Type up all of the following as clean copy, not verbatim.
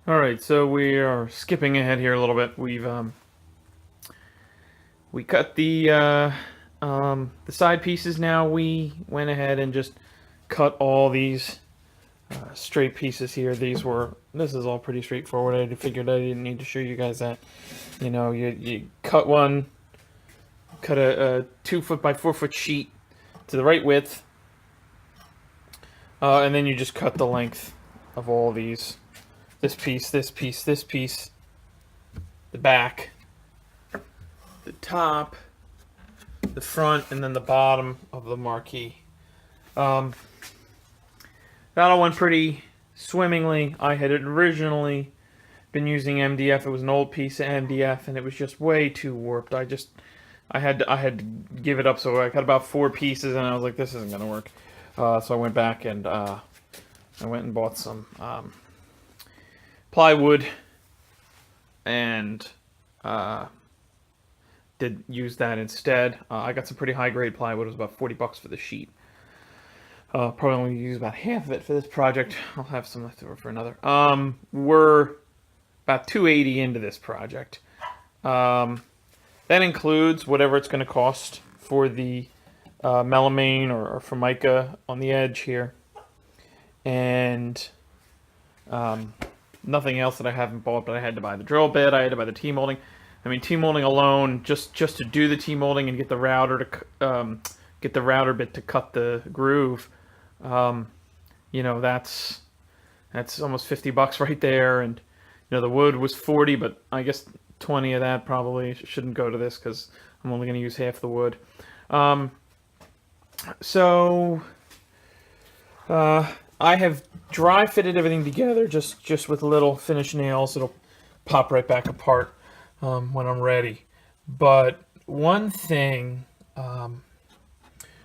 Alright, so we are skipping ahead here a little bit. We cut the side pieces. Now we went ahead and just cut all these straight pieces here. This is all pretty straightforward. I figured I didn't need to show you guys that. You know, you cut a 2 foot by 4 foot sheet to the right width, and then you just cut the length of all these. This piece, this piece, this piece, the back, the top, the front, and then the bottom of the marquee. That all went pretty swimmingly. I had originally been using MDF. It was an old piece of MDF, and it was just way too warped. I had to give it up. So I cut about 4 pieces, and I was like, this isn't gonna work. So I went back and I went and bought some plywood, and did use that instead. I got some pretty high grade plywood. It was about $40 for the sheet. Probably only use about half of it for this project. I'll have some left over for another. We're about $280 into this project. That includes whatever it's going to cost for the melamine or formica on the edge here, and nothing else that I haven't bought. But I had to buy the drill bit. I had to buy the T-molding. I mean, T-molding alone, just to do the T-molding and get the router bit to cut the groove, you know, that's almost $50 right there. And you know, the wood was 40, but I guess 20 of that probably shouldn't go to this because I'm only going to use half the wood. I have dry fitted everything together just with little finish nails. It'll pop right back apart when I'm ready. But one thing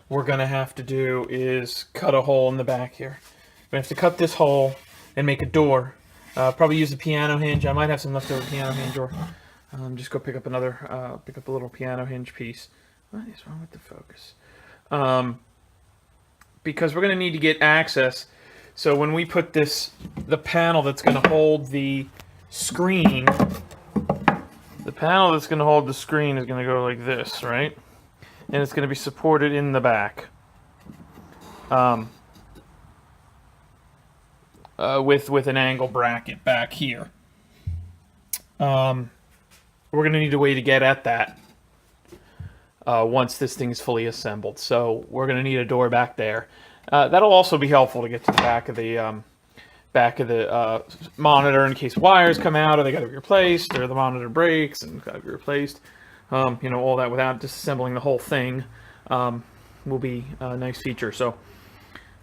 we're gonna have to do is cut a hole in the back here. We have to cut this hole and make a door. Probably use a piano hinge. I might have some leftover piano hinge, or just go pick up a little piano hinge piece. What is wrong with the focus? Because we're gonna need to get access. So when we put the panel that's gonna hold the screen, is gonna go like this, right? And it's gonna be supported in the back. With an angle bracket back here. We're gonna need a way to get at that once this thing is fully assembled. So we're gonna need a door back there. That'll also be helpful to get to the back of the monitor in case wires come out or they got to be replaced, or the monitor breaks and got to be replaced. You know, all that without disassembling the whole thing will be a nice feature. So,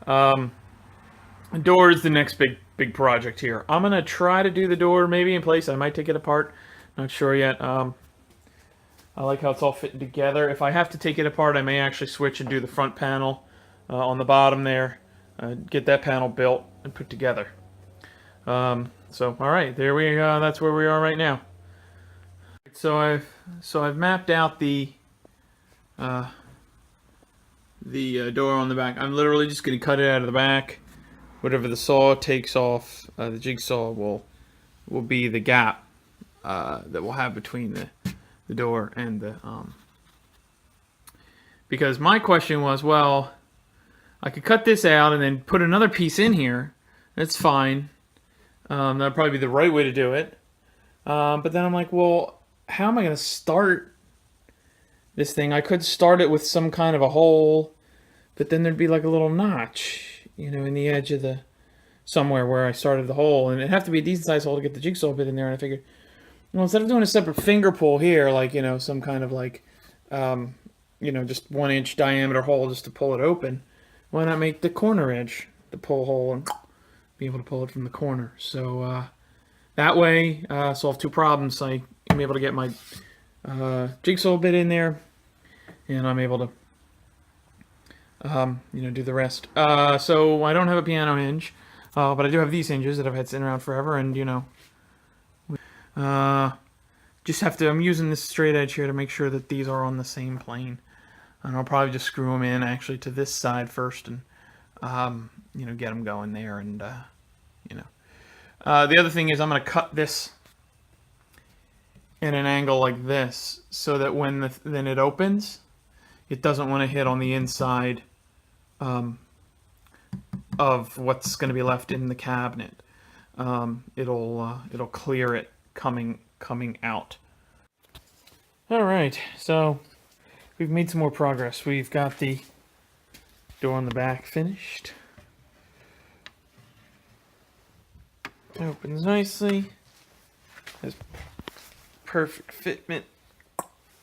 door is the next big project here. I'm gonna try to do the door maybe in place. I might take it apart. Not sure yet. I like how it's all fitting together. If I have to take it apart, I may actually switch and do the front panel on the bottom there. Get that panel built and put together. So all right, there we go. That's where we are right now. So I've mapped out the door on the back. I'm literally just going to cut it out of the back. Whatever the saw takes off, the jigsaw will be the gap that we'll have between the door and the because my question was, well, I could cut this out and then put another piece in here. That's fine. That'd probably be the right way to do it. But then I'm like, well, how am I going to start this thing? I could start it with some kind of a hole, but then there'd be like a little notch, you know, in the edge of somewhere where I started the hole. And it'd have to be a decent sized hole to get the jigsaw bit in there. And I figured, well, instead of doing a separate finger pull here, like, you know, some kind of like, you know, just 1 inch diameter hole just to pull it open, why not make the corner edge the pull hole and be able to pull it from the corner? So that way, solve 2 problems. I am able to get my jigsaw bit in there, and I'm able to, you know, do the rest. So I don't have a piano hinge, but I do have these hinges that I've had sitting around forever, and you know, just have to. I'm using this straight edge here to make sure that these are on the same plane. And I'll probably just screw them in actually to this side first, and you know, get them going there, and you know, The other thing is I'm going to cut this in an angle like this so that when then it opens, it doesn't want to hit on the inside of what's going to be left in the cabinet. It'll clear it coming out. All right, so we've made some more progress. We've got the door on the back finished. It opens nicely. Has perfect fitment